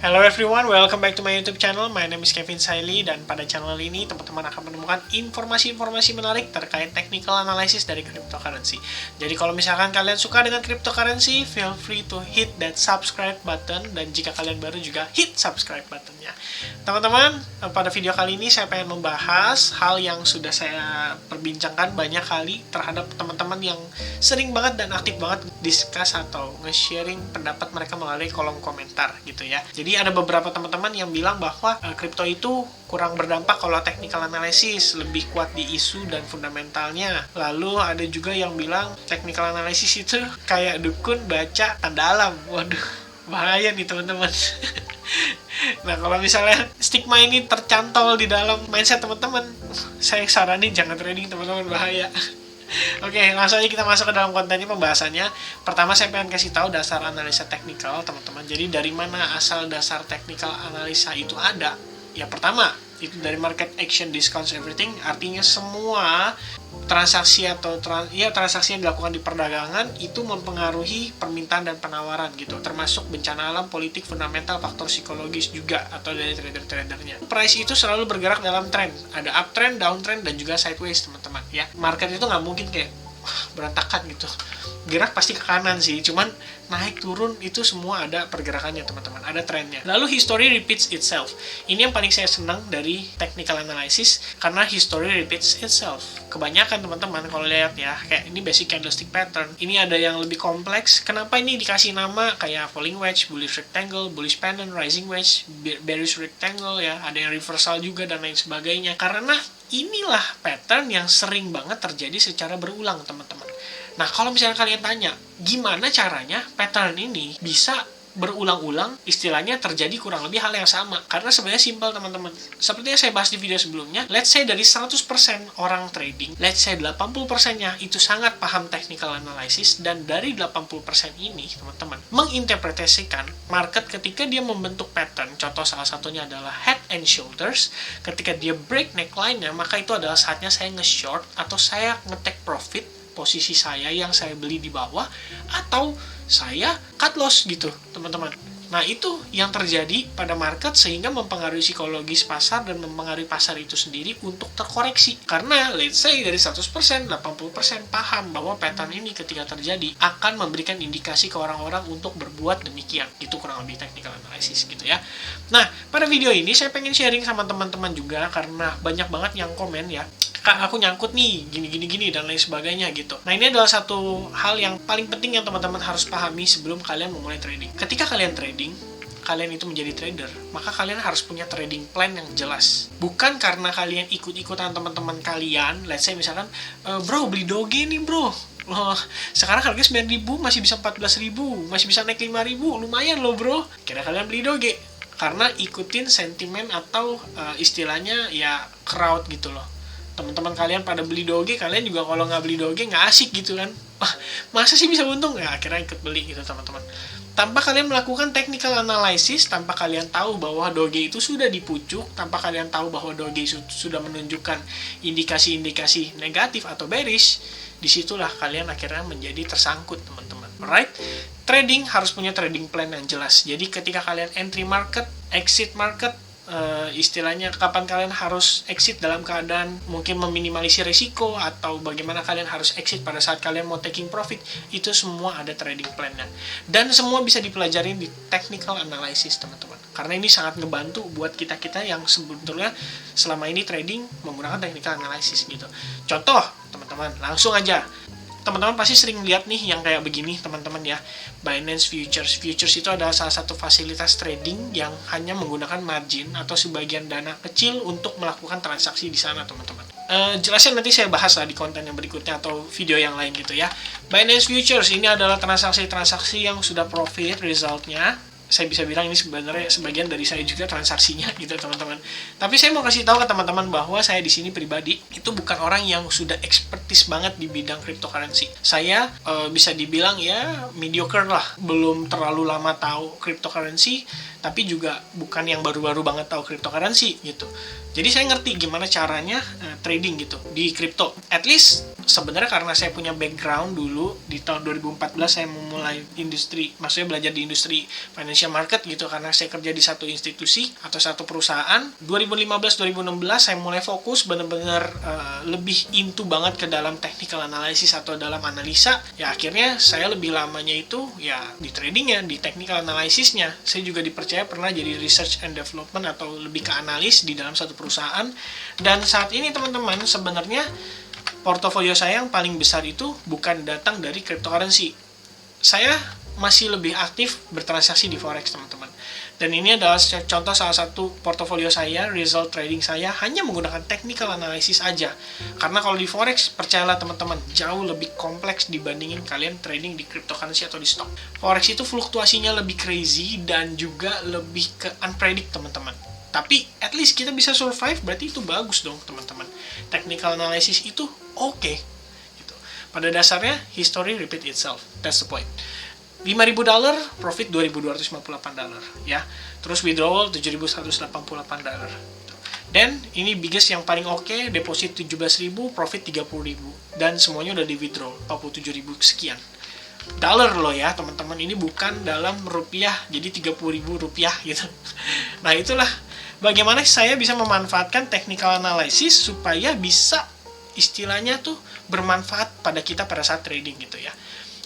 Hello everyone, welcome back to my YouTube channel. My name is Kevin Saili, dan pada channel ini teman-teman akan menemukan informasi-informasi menarik terkait technical analysis dari cryptocurrency. Jadi kalau misalkan kalian suka dengan cryptocurrency, feel free to hit that subscribe button, dan jika kalian baru juga hit subscribe buttonnya. Teman-teman, pada video kali ini saya pengen membahas hal yang sudah saya perbincangkan banyak kali terhadap teman-teman yang sering banget dan aktif banget discuss atau nge-sharing pendapat mereka melalui kolom komentar gitu ya. Jadi ada beberapa teman-teman yang bilang bahwa kripto itu kurang berdampak kalau technical analysis, lebih kuat di isu dan fundamentalnya. Lalu ada juga yang bilang technical analysis itu kayak dukun baca tanda alam. Waduh, bahaya nih teman-teman. Nah, kalau misalnya stigma ini tercantol di dalam mindset teman-teman, saya saranin jangan trading teman-teman, bahaya. Oke, langsung aja kita masuk ke dalam kontennya, pembahasannya. Pertama saya pengen kasih tahu dasar analisa teknikal, teman-teman. Jadi dari mana asal dasar teknikal analisa itu ada? Ya pertama, itu dari market action discounts everything, artinya semua transaksi atau transaksi yang dilakukan di perdagangan itu mempengaruhi permintaan dan penawaran gitu, termasuk bencana alam, politik, fundamental, faktor psikologis juga, atau dari trader-tradernya. Price itu selalu bergerak dalam trend, ada uptrend, downtrend, dan juga sideways teman-teman ya. Market itu nggak mungkin kayak berantakan gitu, gerak pasti ke kanan sih, cuman naik turun itu semua ada pergerakannya teman-teman, ada trennya. Lalu history repeats itself, ini yang paling saya senang dari technical analysis, karena history repeats itself. Kebanyakan teman-teman kalau lihat ya, kayak ini basic candlestick pattern, ini ada yang lebih kompleks. Kenapa ini dikasih nama kayak falling wedge, bullish rectangle, bullish pendant, rising wedge, bearish rectangle ya, ada yang reversal juga dan lain sebagainya, karena inilah pattern yang sering banget terjadi secara berulang teman-teman. Nah, kalau misalnya kalian tanya, gimana caranya pattern ini bisa berulang-ulang, istilahnya terjadi kurang lebih hal yang sama? Karena sebenarnya simpel teman-teman. Seperti yang saya bahas di video sebelumnya, let's say dari 100% orang trading, let's say 80%-nya itu sangat paham technical analysis, dan dari 80% ini teman-teman menginterpretasikan market ketika dia membentuk pattern. Contoh salah satunya adalah head and shoulders. Ketika dia break neckline-nya, maka itu adalah saatnya saya nge-short atau saya nge-take profit posisi saya yang saya beli di bawah, atau saya cut loss gitu teman-teman. Nah, itu yang terjadi pada market sehingga mempengaruhi psikologis pasar dan mempengaruhi pasar itu sendiri untuk terkoreksi. Karena let's say dari 100%, 80% paham bahwa pattern ini ketika terjadi akan memberikan indikasi ke orang-orang untuk berbuat demikian. Itu kurang lebih technical analysis gitu ya. Nah, pada video ini saya pengen sharing sama teman-teman juga, karena banyak banget yang komen ya, Kak, aku nyangkut nih, gini, dan lain sebagainya gitu. Nah, ini adalah satu hal yang paling penting yang teman-teman harus pahami sebelum kalian memulai trading. Ketika kalian trading, kalian itu menjadi trader, maka kalian harus punya trading plan yang jelas. Bukan karena kalian ikut-ikutan teman-teman kalian, let's say misalkan, bro, beli doge nih bro. Loh, sekarang harga 9.000, masih bisa 14.000, masih bisa naik 5.000, lumayan loh bro. Kira kalian beli doge. Karena ikutin sentimen atau istilahnya ya crowd gitu loh. Teman-teman kalian pada beli doge, kalian juga kalau nggak beli doge nggak asik gitu kan. Wah, masa sih bisa untung? Ya akhirnya ikut beli gitu teman-teman. Tanpa kalian melakukan technical analysis, tanpa kalian tahu bahwa doge itu sudah di pucuk, tanpa kalian tahu bahwa doge sudah menunjukkan indikasi-indikasi negatif atau bearish, disitulah kalian akhirnya menjadi tersangkut teman-teman. Alright? Trading harus punya trading plan yang jelas. Jadi ketika kalian entry market, exit market, istilahnya kapan kalian harus exit dalam keadaan mungkin meminimalisir risiko, atau bagaimana kalian harus exit pada saat kalian mau taking profit, itu semua ada trading plan-nya. Dan semua bisa dipelajari di technical analysis teman-teman. Karena ini sangat ngebantu buat kita-kita yang sebetulnya selama ini trading menggunakan technical analysis gitu. Contoh teman-teman, langsung aja. Teman-teman pasti sering lihat nih yang kayak begini teman-teman ya, Binance Futures. Futures itu adalah salah satu fasilitas trading yang hanya menggunakan margin atau sebagian dana kecil untuk melakukan transaksi di sana teman-teman. Jelasnya nanti saya bahas lah di konten yang berikutnya atau video yang lain gitu ya. Binance Futures ini adalah transaksi-transaksi yang sudah profit resultnya. Saya bisa bilang ini sebenarnya sebagian dari saya juga transaksinya gitu teman-teman. Tapi saya mau kasih tahu ke teman-teman bahwa saya di sini pribadi itu bukan orang yang sudah expertise banget di bidang cryptocurrency. Saya bisa dibilang ya mediocre lah, belum terlalu lama tahu cryptocurrency, tapi juga bukan yang baru-baru banget tahu cryptocurrency gitu. Jadi saya ngerti gimana caranya trading gitu di kripto. At least sebenarnya karena saya punya background dulu di tahun 2014 saya memulai industri, maksudnya belajar di industri financial market gitu, karena saya kerja di satu institusi atau satu perusahaan. 2015-2016 saya mulai fokus benar-benar lebih into banget ke dalam technical analysis atau dalam analisa. Ya akhirnya saya lebih lamanya itu ya di tradingnya, di technical analysisnya. Saya juga dipercaya pernah jadi research and development atau lebih ke analis di dalam satu perusahaan. Dan saat ini teman-teman, sebenarnya portofolio saya yang paling besar itu bukan datang dari cryptocurrency. Saya masih lebih aktif bertransaksi di forex teman-teman. Dan ini adalah contoh salah satu portofolio saya, result trading saya hanya menggunakan technical analysis aja. Karena kalau di forex, percayalah teman-teman, jauh lebih kompleks dibandingin kalian trading di cryptocurrency atau di stock. Forex itu fluktuasinya lebih crazy dan juga lebih ke unpredictable teman-teman. Tapi at least kita bisa survive, berarti itu bagus dong teman-teman. Technical analysis itu oke. Gitu. Pada dasarnya, history repeat itself. That's the point. $5.000, profit $2.258 ya. Terus withdrawal $7.188. Dan ini biggest yang paling oke, deposit $17.000, profit $30.000. Dan semuanya udah di withdraw, $47.000 sekian. Dollar loh ya teman-teman, ini bukan dalam rupiah, jadi $30.000 gitu. Nah itulah bagaimana saya bisa memanfaatkan technical analysis supaya bisa istilahnya tuh bermanfaat pada kita pada saat trading gitu ya.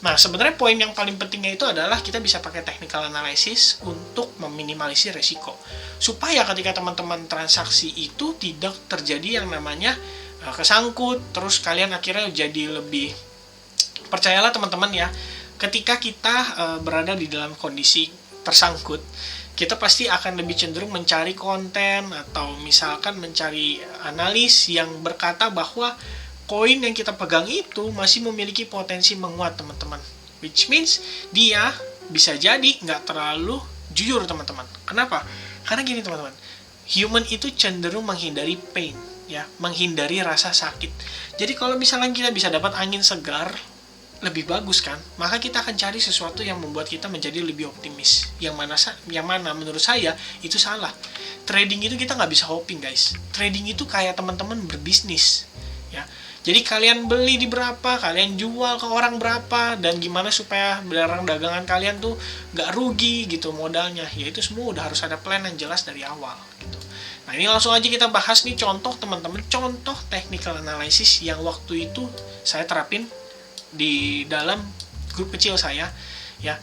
Nah, sebenarnya poin yang paling pentingnya itu adalah kita bisa pakai technical analysis untuk meminimalisir resiko. Supaya ketika teman-teman transaksi itu tidak terjadi yang namanya kesangkut, terus kalian akhirnya jadi lebih, percayalah teman-teman ya, ketika kita berada di dalam kondisi tersangkut, kita pasti akan lebih cenderung mencari konten atau misalkan mencari analis yang berkata bahwa koin yang kita pegang itu masih memiliki potensi menguat teman-teman. Which means dia bisa jadi nggak terlalu jujur teman-teman. Kenapa? Karena gini teman-teman, human itu cenderung menghindari pain, ya, menghindari rasa sakit. Jadi kalau misalnya kita bisa dapat angin segar, lebih bagus kan? Maka kita akan cari sesuatu yang membuat kita menjadi lebih optimis. Yang mana menurut saya itu salah. Trading itu kita nggak bisa hoping guys. Trading itu kayak teman-teman berbisnis, ya. Jadi kalian beli di berapa, kalian jual ke orang berapa, dan gimana supaya barang dagangan kalian tuh nggak rugi gitu modalnya. Ya itu semua udah harus ada plan yang jelas dari awal gitu. Nah ini langsung aja kita bahas nih contoh teman-teman, contoh technical analysis yang waktu itu saya terapin di dalam grup kecil saya, ya.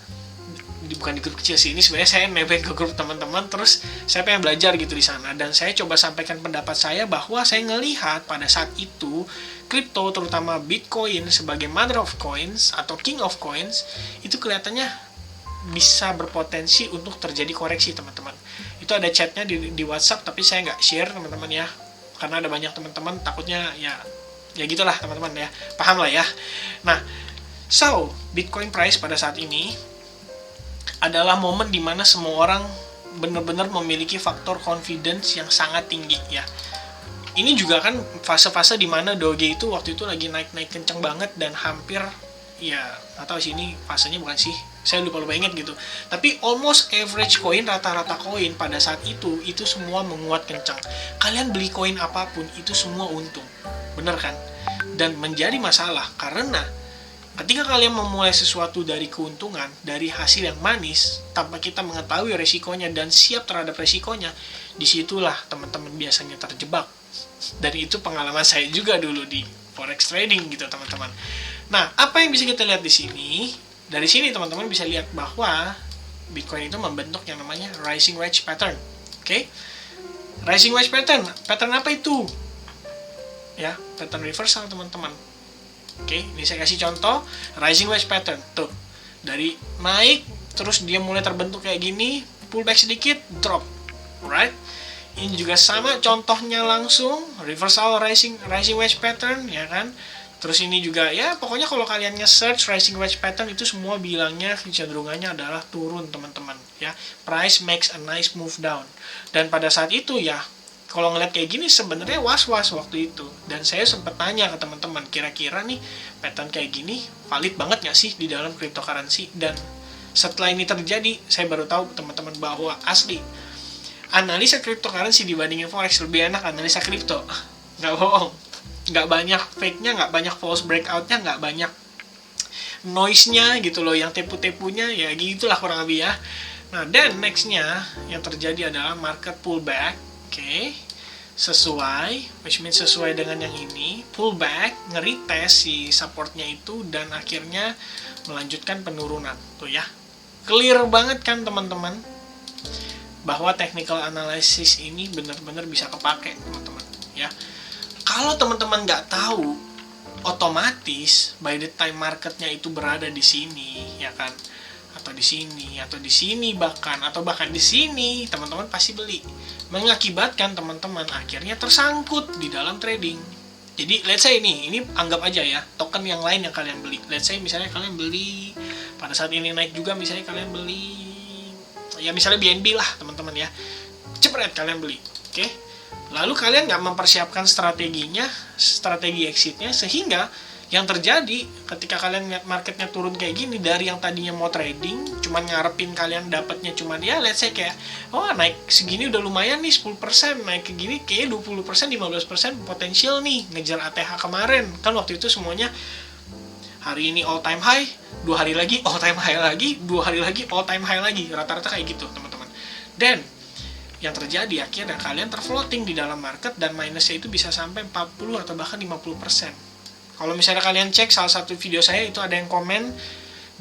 Bukan di grup kecil sih, ini sebenarnya saya nebeng ke grup teman-teman, terus saya pengen belajar gitu di sana, dan saya coba sampaikan pendapat saya bahwa saya ngelihat pada saat itu kripto, terutama Bitcoin sebagai mother of coins atau king of coins, itu kelihatannya bisa berpotensi untuk terjadi koreksi teman-teman. Itu ada chatnya di WhatsApp, tapi saya nggak share teman-teman ya, karena ada banyak teman-teman takutnya ya gitulah teman-teman ya, paham lah ya. Nah, so Bitcoin price pada saat ini adalah momen dimana semua orang benar-benar memiliki faktor confidence yang sangat tinggi ya. Ini juga kan fase-fase dimana Doge itu waktu itu lagi naik-naik kenceng banget dan hampir ya atau sini fasenya bukan sih, saya lupa ingat gitu. Tapi almost average koin, rata-rata koin pada saat itu semua menguat kencang. Kalian beli koin apapun itu semua untung, bener kan? Dan menjadi masalah karena ketika kalian memulai sesuatu dari keuntungan, dari hasil yang manis, tanpa kita mengetahui resikonya dan siap terhadap resikonya, disitulah teman-teman biasanya terjebak. Dan itu pengalaman saya juga dulu di forex trading gitu teman-teman. Nah, apa yang bisa kita lihat di sini? Dari sini teman-teman bisa lihat bahwa Bitcoin itu membentuk yang namanya rising wedge pattern. Oke? Rising wedge pattern. Pattern apa itu? Ya, pattern reversal teman-teman. Oke, ini saya kasih contoh rising wedge pattern. Tuh, dari naik terus dia mulai terbentuk kayak gini, pullback sedikit, drop. Alright? Ini juga sama contohnya langsung reversal rising wedge pattern ya kan. Terus ini juga ya pokoknya kalau kalian nge-search rising wedge pattern itu semua bilangnya kecenderungannya adalah turun teman-teman ya. Price makes a nice move down. Dan pada saat itu ya kalau ngeliat kayak gini sebenarnya was-was waktu itu, dan saya sempat tanya ke teman-teman, kira-kira nih pattern kayak gini valid banget nggak sih di dalam cryptocurrency? Dan setelah ini terjadi, saya baru tahu teman-teman bahwa asli analisa cryptocurrency dibandingin forex lebih enak analisa kripto. nggak bohong, nggak banyak fake-nya, nggak banyak false breakout-nya, nggak banyak noise-nya gitu loh, yang tepu-tepunya ya gitulah kurang lebih ya. Nah, dan next-nya yang terjadi adalah market pullback. Oke. Sesuai, which means sesuai dengan yang ini, pullback, nge-retest si supportnya itu, dan akhirnya melanjutkan penurunan. Tuh ya, clear banget kan teman-teman, bahwa technical analysis ini benar-benar bisa kepake teman-teman ya. Kalau teman-teman nggak tahu, otomatis by the time marketnya itu berada di sini ya kan, atau di sini, atau di sini bahkan, atau bahkan di sini, teman-teman pasti beli, mengakibatkan teman-teman akhirnya tersangkut di dalam trading. Jadi let's say ini anggap aja ya, token yang lain yang kalian beli. Let's say misalnya kalian beli pada saat ini naik juga, misalnya kalian beli ya misalnya BNB lah teman-teman ya, cepet kalian beli, oke? Lalu kalian nggak mempersiapkan strateginya, strategi exitnya, sehingga yang terjadi ketika kalian lihat marketnya turun kayak gini, dari yang tadinya mau trading cuman ngarepin kalian dapatnya cuman ya let's say kayak oh naik segini udah lumayan nih 10%, naik ke gini kayak 20%, 15% potensial nih ngejar ATH kemarin kan, waktu itu semuanya hari ini all time high, 2 hari lagi all time high lagi, 2 hari lagi all time high lagi, rata-rata kayak gitu teman-teman. Dan yang terjadi akhirnya kalian terfloating di dalam market, dan minusnya itu bisa sampai 40 atau bahkan 50%. Kalau misalnya kalian cek salah satu video saya, itu ada yang komen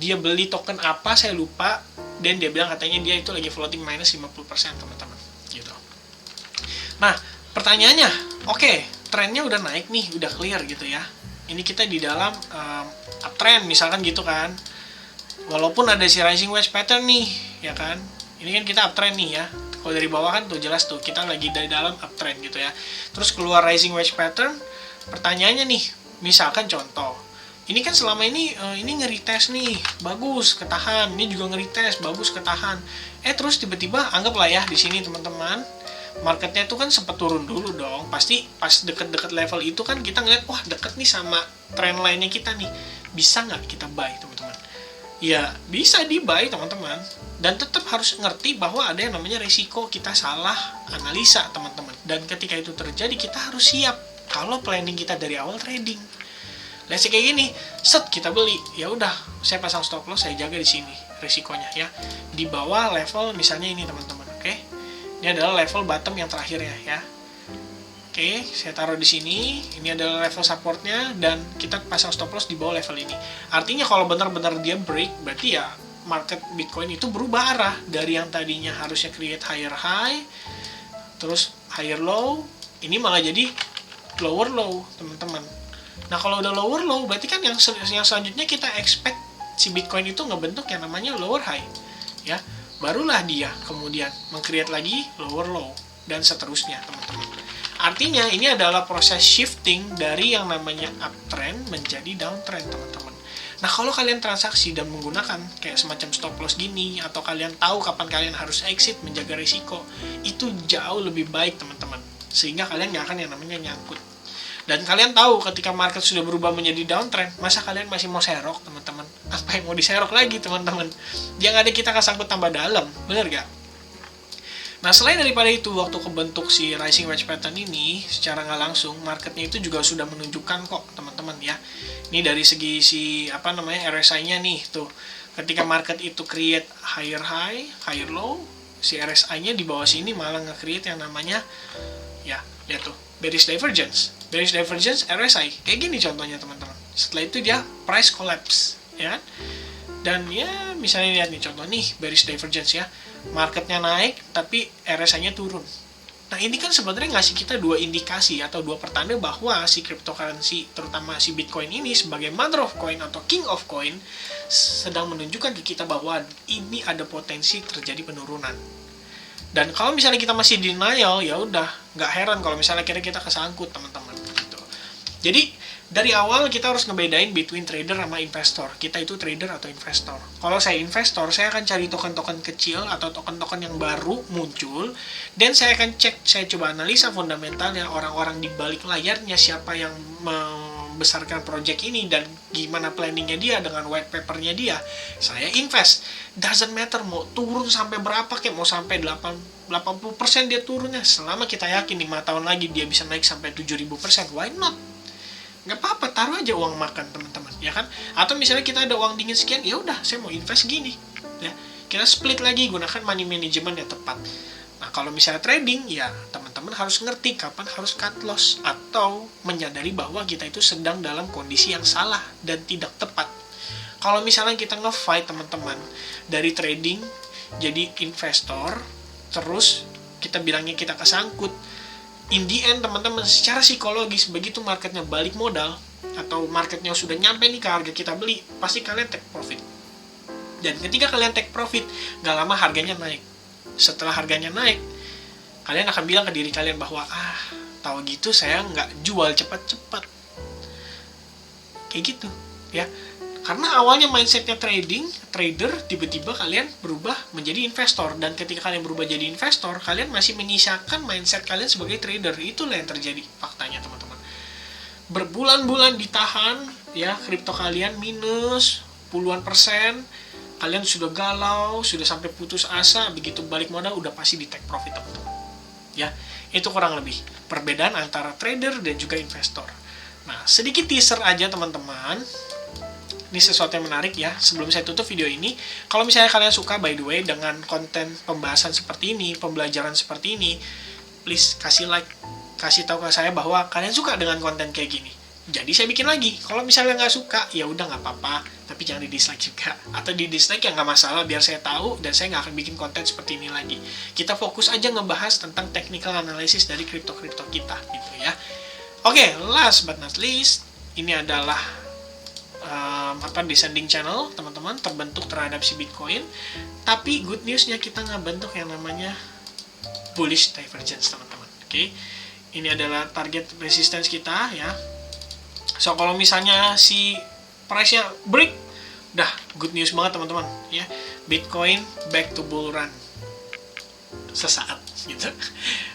dia beli token apa saya lupa, dan dia bilang katanya dia itu lagi floating minus 50% teman-teman gitu. Nah pertanyaannya, oke, trennya udah naik nih, udah clear gitu ya, ini kita di dalam uptrend misalkan gitu kan, walaupun ada si rising wedge pattern nih ya kan, ini kan kita uptrend nih ya. Kalau dari bawah kan tuh jelas tuh kita lagi dari dalam uptrend gitu ya, terus keluar rising wedge pattern. Pertanyaannya nih, misalkan contoh, ini kan selama ini nge-retest nih, bagus, ketahan. Ini juga nge-retest, bagus, ketahan. Terus tiba-tiba anggaplah ya di sini teman-teman, marketnya itu kan sempat turun dulu dong. Pasti pas deket-deket level itu kan kita ngeliat, wah deket nih sama trend line-nya kita nih. Bisa nggak kita buy teman-teman? Ya bisa di-buy teman-teman. Dan tetap harus ngerti bahwa ada yang namanya resiko kita salah analisa teman-teman. Dan ketika itu terjadi kita harus siap. Kalau planning kita dari awal trading, let's say kayak gini, set kita beli, ya udah, saya pasang stop loss, saya jaga di sini risikonya ya, di bawah level misalnya ini teman-teman, oke? Ini adalah level bottom yang terakhirnya ya, oke? Saya taruh di sini, ini adalah level supportnya, dan kita pasang stop loss di bawah level ini. Artinya kalau benar-benar dia break, berarti ya market Bitcoin itu berubah arah dari yang tadinya harusnya create higher high, terus higher low, ini malah jadi lower low teman-teman. Nah kalau udah lower low, berarti kan yang selanjutnya kita expect si Bitcoin itu ngebentuk yang namanya lower high ya, barulah dia kemudian meng-create lagi lower low, dan seterusnya teman-teman. Artinya ini adalah proses shifting dari yang namanya uptrend menjadi downtrend teman-teman. Nah kalau kalian transaksi dan menggunakan kayak semacam stop loss gini, atau kalian tahu kapan kalian harus exit menjaga risiko, itu jauh lebih baik teman-teman, sehingga kalian nggak akan yang namanya nyangkut. Dan kalian tahu ketika market sudah berubah menjadi downtrend, masa kalian masih mau serok teman-teman? Apa yang mau diserok lagi teman-teman? Yang ada kita kesangkut tambah dalam, bener gak? Nah selain daripada itu, waktu kebentuk si rising wedge pattern ini secara nggak langsung, marketnya itu juga sudah menunjukkan kok teman-teman ya. Ini dari segi si RSI-nya nih tuh, ketika market itu create higher high, higher low, si RSI-nya di bawah sini malah nge-create yang namanya ya, lihat tuh, bearish divergence RSI kayak gini contohnya teman-teman. Setelah itu dia price collapse ya kan, dan ya misalnya lihat nih contoh nih bearish divergence ya, marketnya naik tapi RSI-nya turun. Nah ini kan sebenarnya ngasih kita dua indikasi atau dua pertanda bahwa si cryptocurrency, terutama si Bitcoin ini sebagai mother of coin atau king of coin, sedang menunjukkan ke kita bahwa ini ada potensi terjadi penurunan. Dan kalau misalnya kita masih denial, ya udah nggak heran kalau misalnya kita kesangkut teman-teman gitu. Jadi dari awal kita harus ngebedain between trader sama investor. Kita itu trader atau investor. Kalau saya investor, saya akan cari token-token kecil atau token-token yang baru muncul, dan saya akan cek, saya coba analisa fundamentalnya, orang-orang di balik layarnya siapa yang membesarkan project ini dan gimana planningnya dia dengan white papernya dia, saya invest. Doesn't matter mau turun sampai berapa, kayak mau sampai 80% dia turunnya, selama kita yakin 5 tahun lagi dia bisa naik sampai 7.000%, why not? Nggak apa-apa, taruh aja uang makan teman-teman, ya kan? Atau misalnya kita ada uang dingin sekian, ya udah saya mau invest gini, ya kita split lagi, gunakan money management yang tepat. Nah kalau misalnya trading, ya teman-teman harus ngerti kapan harus cut loss atau menyadari bahwa kita itu sedang dalam kondisi yang salah dan tidak tepat. Kalau misalnya kita nge-fight teman-teman dari trading jadi investor, terus kita bilangnya kita kesangkut, in the end teman-teman secara psikologis begitu marketnya balik modal atau marketnya sudah nyampe nih ke harga kita beli, pasti kalian take profit. Dan ketika kalian take profit, gak lama harganya naik. Setelah harganya naik, kalian akan bilang ke diri kalian bahwa tahu gitu saya nggak jual cepat-cepat. Kayak gitu ya. Karena awalnya mindsetnya trader, tiba-tiba kalian berubah menjadi investor. Dan ketika kalian berubah jadi investor, kalian masih menyisakan mindset kalian sebagai trader. Itulah yang terjadi faktanya teman-teman. Berbulan-bulan ditahan, ya kripto kalian minus puluhan persen, kalian sudah galau, sudah sampai putus asa, begitu balik modal udah pasti di take profit teman-teman. Ya, itu kurang lebih perbedaan antara trader dan juga investor. Nah, sedikit teaser aja teman-teman. Ini sesuatu yang menarik ya, sebelum saya tutup video ini. Kalau misalnya kalian suka by the way dengan konten pembahasan seperti ini, pembelajaran seperti ini, please kasih like, kasih tahu ke saya bahwa kalian suka dengan konten kayak gini. Jadi saya bikin lagi. Kalau misalnya nggak suka, ya udah nggak apa-apa, tapi jangan di dislike juga. Atau di dislike ya nggak masalah, biar saya tahu dan saya nggak akan bikin konten seperti ini lagi. Kita fokus aja ngebahas tentang technical analysis dari kripto-kripto kita gitu ya. Oke, last but not least, ini adalah descending channel teman-teman, terbentuk terhadap si Bitcoin. Tapi good newsnya kita nggak bentuk yang namanya bullish divergence teman-teman. Oke, ini adalah target resistance kita ya. So kalau misalnya si price-nya break, dah good news banget teman-teman ya. Bitcoin back to bull run sesaat gitu.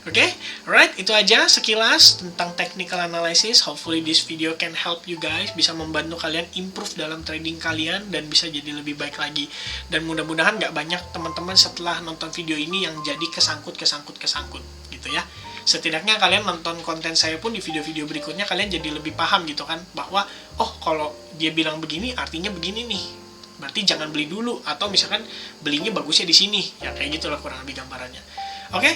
Oke, alright, itu aja sekilas tentang technical analysis. Hopefully this video can help you guys, bisa membantu kalian improve dalam trading kalian dan bisa jadi lebih baik lagi. Dan mudah-mudahan nggak banyak teman-teman setelah nonton video ini yang jadi kesangkut gitu ya. Setidaknya kalian nonton konten saya pun di video-video berikutnya, kalian jadi lebih paham gitu kan, bahwa oh kalau dia bilang begini artinya begini nih, berarti jangan beli dulu, atau misalkan belinya bagusnya di sini ya, kayak gitulah kurang lebih gambarannya. Oke,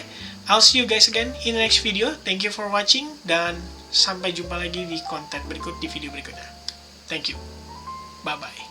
I'll see you guys again in the next video. Thank you for watching dan sampai jumpa lagi di konten berikut, di video berikutnya. Thank you, bye bye.